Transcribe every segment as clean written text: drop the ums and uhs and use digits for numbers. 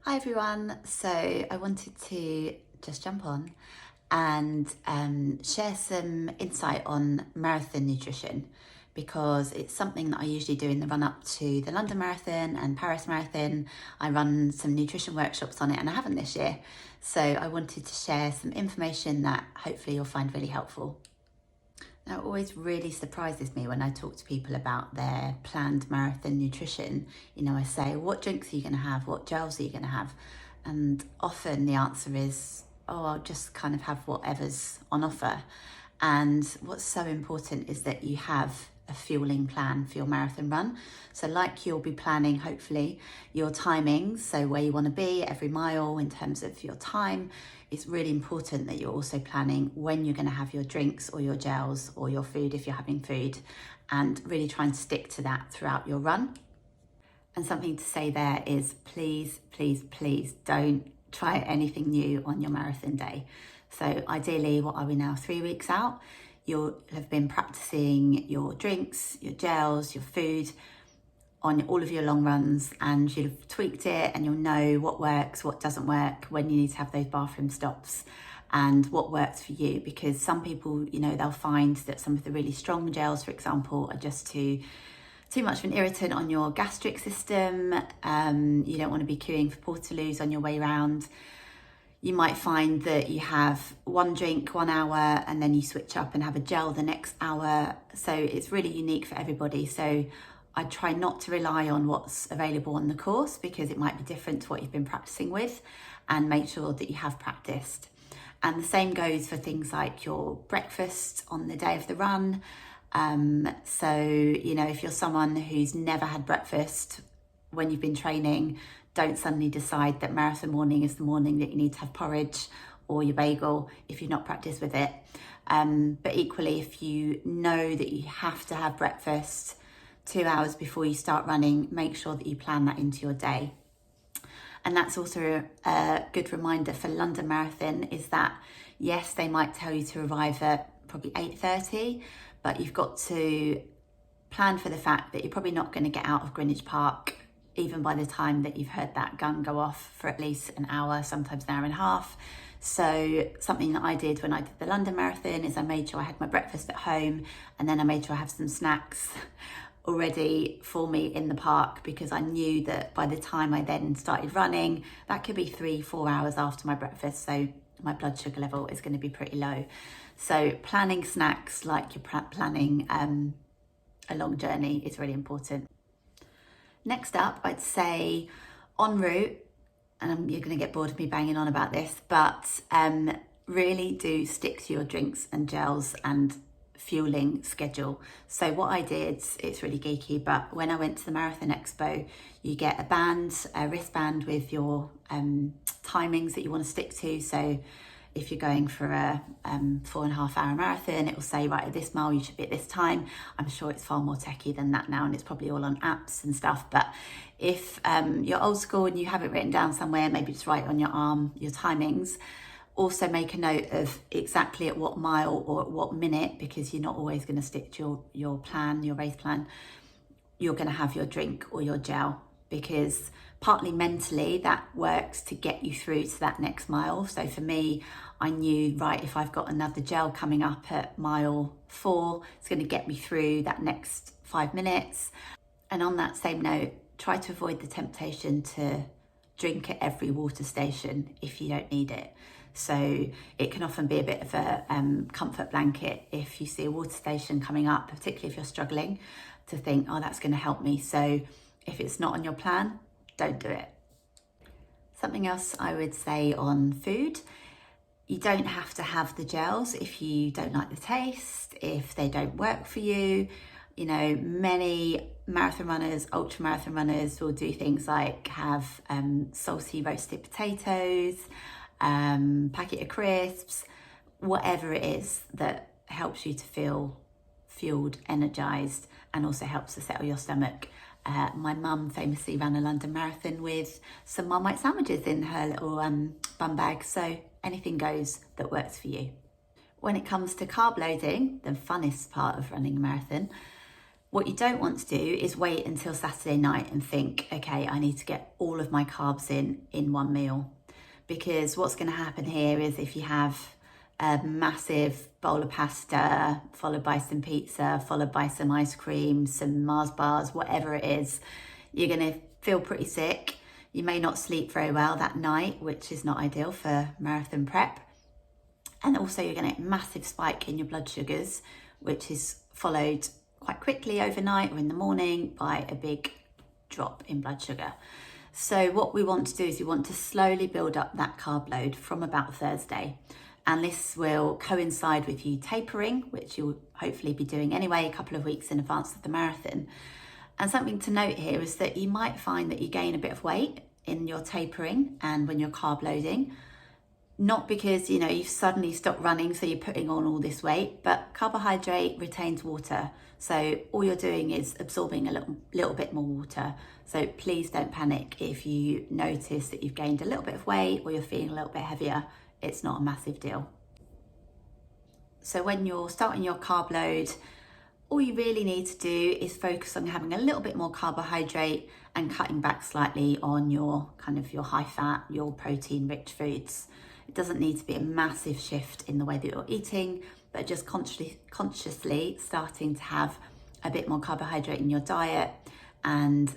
Hi everyone, so I wanted to just jump on and share some insight on marathon nutrition because it's something that I usually do in the run up to the London Marathon and Paris Marathon. I run some nutrition workshops on it and I haven't this year, so I wanted to share some information that hopefully you'll find really helpful. Now, it always really surprises me when I talk to people about their planned marathon nutrition. I say, what drinks are you going to have? What gels are you going to have? And often the answer is, oh, I'll just kind of have whatever's on offer. And what's so important is that you have a fueling plan for your marathon run. So like you'll be planning, hopefully, your timings, so where you want to be every mile in terms of your time. It's really important that you're also planning when you're going to have your drinks or your gels or your food if you're having food, and really try and stick to that throughout your run. And something to say there is please, please, please don't try anything new on your marathon day. So ideally, what are we now, 3 weeks out? You'll have been practicing your drinks, your gels, your food on all of your long runs, and you'll have tweaked it and you'll know what works, what doesn't work, when you need to have those bathroom stops and what works for you. Because some people, they'll find that some of the really strong gels, for example, are just too much of an irritant on your gastric system. You don't want to be queuing for Portaloos on your way round. You might find that you have one drink 1 hour and then you switch up and have a gel the next hour. So it's really unique for everybody. So I try not to rely on what's available on the course because it might be different to what you've been practicing with, and make sure that you have practiced. And the same goes for things like your breakfast on the day of the run. So, if you're someone who's never had breakfast when you've been training, don't suddenly decide that marathon morning is the morning that you need to have porridge or your bagel if you've not practiced with it. But equally, if you know that you have to have breakfast 2 hours before you start running, make sure that you plan that into your day. And that's also a good reminder for London Marathon is that, yes, they might tell you to arrive at probably 8:30, but you've got to plan for the fact that you're probably not going to get out of Greenwich Park even by the time that you've heard that gun go off for at least an hour, sometimes an hour and a half. So something that I did when I did the London Marathon is I made sure I had my breakfast at home, and then I made sure I have some snacks already for me in the park, because I knew that by the time I then started running, that could be 3-4 hours after my breakfast. So my blood sugar level is going to be pretty low. So planning snacks like you're planning a long journey is really important. Next up, I'd say en route, and you're going to get bored of me banging on about this, but really do stick to your drinks and gels and fueling schedule. So what I did, it's really geeky, but when I went to the Marathon Expo, you get a wristband with your timings that you want to stick to. So if you're going for a 4.5 hour marathon, it will say, right, at this mile, you should be at this time. I'm sure it's far more techie than that now, and it's probably all on apps and stuff. But if you're old school and you have it written down somewhere, maybe just write on your arm your timings. Also make a note of exactly at what mile or at what minute, because you're not always going to stick to your plan, your race plan. You're going to have your drink or your gel, because partly mentally that works to get you through to that next mile. So for me, I knew, right, if I've got another gel coming up at mile 4, it's going to get me through that next 5 minutes. And on that same note, try to avoid the temptation to drink at every water station if you don't need it. So it can often be a bit of a comfort blanket if you see a water station coming up, particularly if you're struggling, to think, oh, that's going to help me. So if it's not on your plan, don't do it. Something else I would say on food, you don't have to have the gels if you don't like the taste, if they don't work for you. Many marathon runners, ultra marathon runners will do things like have salty roasted potatoes, packet of crisps, whatever it is that helps you to feel fueled, energized, and also helps to settle your stomach. My mum famously ran a London Marathon with some Marmite sandwiches in her little bum bag, so anything goes that works for you. When it comes to carb loading, the funnest part of running a marathon, What you don't want to do is wait until Saturday night and think, okay, I need to get all of my carbs in one meal. Because what's going to happen here is if you have a massive bowl of pasta, followed by some pizza, followed by some ice cream, some Mars bars, whatever it is, you're going to feel pretty sick. You may not sleep very well that night, which is not ideal for marathon prep. And also you're going to get a massive spike in your blood sugars, which is followed quite quickly overnight or in the morning by a big drop in blood sugar. So what we want to do is we want to slowly build up that carb load from about Thursday. And this will coincide with you tapering, which you'll hopefully be doing anyway a couple of weeks in advance of the marathon. And something to note here is that you might find that you gain a bit of weight in your tapering and when you're carb loading. Not because, you've suddenly stopped running, so you're putting on all this weight, but carbohydrate retains water. So all you're doing is absorbing a little bit more water. So please don't panic if you notice that you've gained a little bit of weight or you're feeling a little bit heavier. It's not a massive deal. So when you're starting your carb load, all you really need to do is focus on having a little bit more carbohydrate and cutting back slightly on your high fat, your protein rich foods. It doesn't need to be a massive shift in the way that you're eating, but just consciously starting to have a bit more carbohydrate in your diet and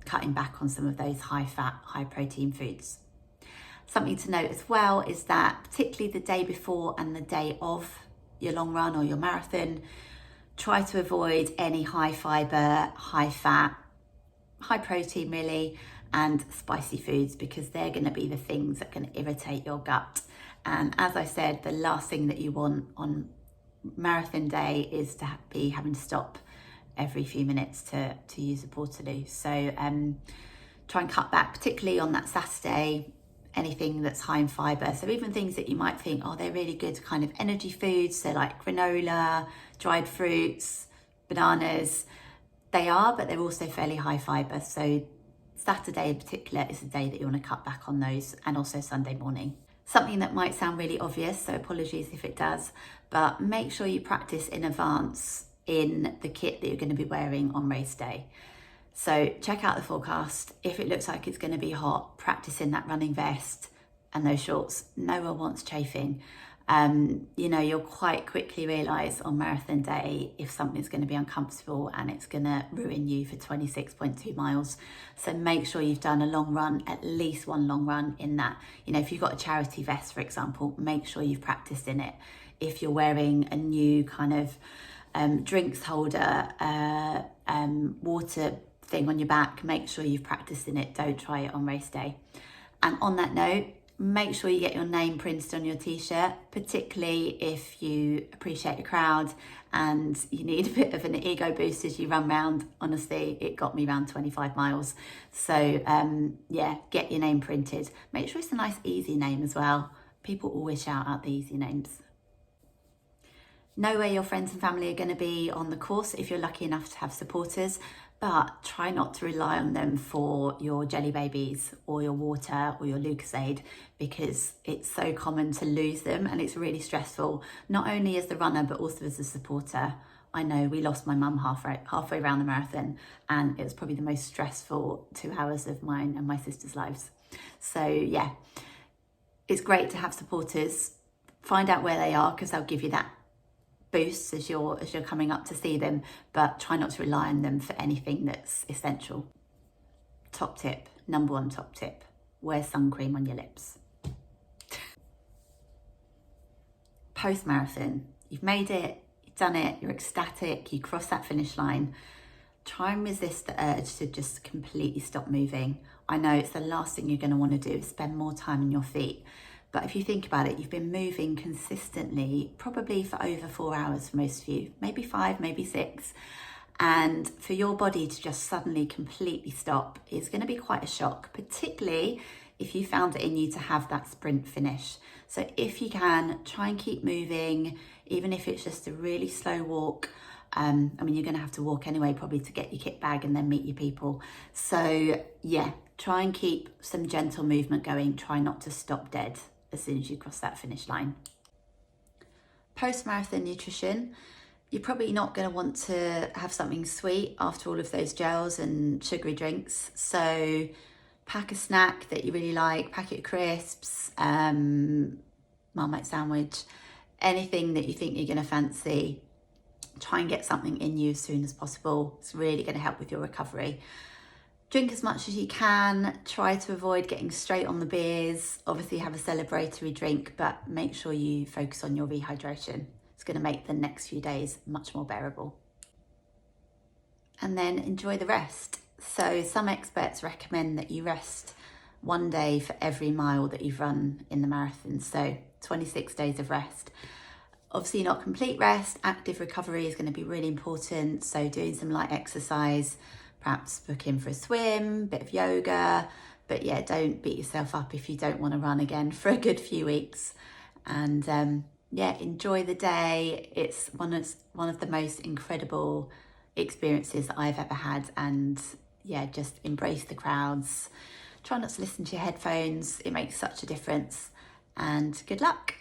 cutting back on some of those high fat, high protein foods. Something to note as well is that particularly the day before and the day of your long run or your marathon, try to avoid any high fiber, high fat, high protein really, and spicy foods, because they're going to be the things that can irritate your gut. And as I said, the last thing that you want on marathon day is to be having to stop every few minutes to use a portaloo. So try and cut back, particularly on that Saturday, anything that's high in fiber. So even things that you might think, they're really good kind of energy foods, so like granola, dried fruits, bananas, they are, but they're also fairly high fiber. So Saturday in particular is the day that you want to cut back on those, and also Sunday morning. Something that might sound really obvious, so apologies if it does, but make sure you practice in advance in the kit that you're going to be wearing on race day. So check out the forecast. If it looks like it's going to be hot, practice in that running vest and those shorts. No one wants chafing. You'll quite quickly realise on marathon day if something's going to be uncomfortable and it's going to ruin you for 26.2 miles. So make sure you've done a long run, at least one long run in that. If you've got a charity vest, for example, make sure you've practiced in it. If you're wearing a new kind of drinks holder, water thing on your back, make sure you've practiced in it. Don't try it on race day. And on that note, make sure you get your name printed on your t-shirt, particularly if you appreciate a crowd and you need a bit of an ego boost as you run round. Honestly, it got me around 25 miles. So get your name printed. Make sure it's a nice easy name as well. People always shout out the easy names. Know where your friends and family are going to be on the course if you're lucky enough to have supporters, but try not to rely on them for your jelly babies or your water or your Lucozade, because it's so common to lose them and it's really stressful, not only as the runner but also as a supporter. I know we lost my mum halfway around the marathon, and it was probably the most stressful 2 hours of mine and my sister's lives. So yeah, it's great to have supporters. Find out where they are, because they'll give you that boosts as you're coming up to see them, but try not to rely on them for anything that's essential. Top tip, number one top tip, wear sun cream on your lips. Post-marathon, you've made it, you've done it, you're ecstatic, you cross that finish line. Try and resist the urge to just completely stop moving. I know it's the last thing you're going to want to do is spend more time on your feet. But if you think about it, you've been moving consistently, probably for over 4 hours for most of you, maybe 5, maybe 6. And for your body to just suddenly completely stop is going to be quite a shock, particularly if you found it in you to have that sprint finish. So if you can, try and keep moving, even if it's just a really slow walk. You're going to have to walk anyway, probably, to get your kit bag and then meet your people. So yeah, try and keep some gentle movement going. Try not to stop dead as soon as you cross that finish line. Post-marathon nutrition. You're probably not going to want to have something sweet after all of those gels and sugary drinks. So pack a snack that you really like, packet of crisps, Marmite sandwich, anything that you think you're going to fancy. Try and get something in you as soon as possible. It's really going to help with your recovery. Drink as much as you can. Try to avoid getting straight on the beers. Obviously have a celebratory drink, but make sure you focus on your rehydration. It's going to make the next few days much more bearable. And then enjoy the rest. So some experts recommend that you rest 1 day for every mile that you've run in the marathon. So 26 days of rest. Obviously not complete rest. Active recovery is going to be really important. So doing some light exercise, perhaps book in for a swim, bit of yoga, but yeah, don't beat yourself up if you don't want to run again for a good few weeks. And yeah, enjoy the day. It's one of the most incredible experiences that I've ever had. And yeah, just embrace the crowds. Try not to listen to your headphones. It makes such a difference. And good luck.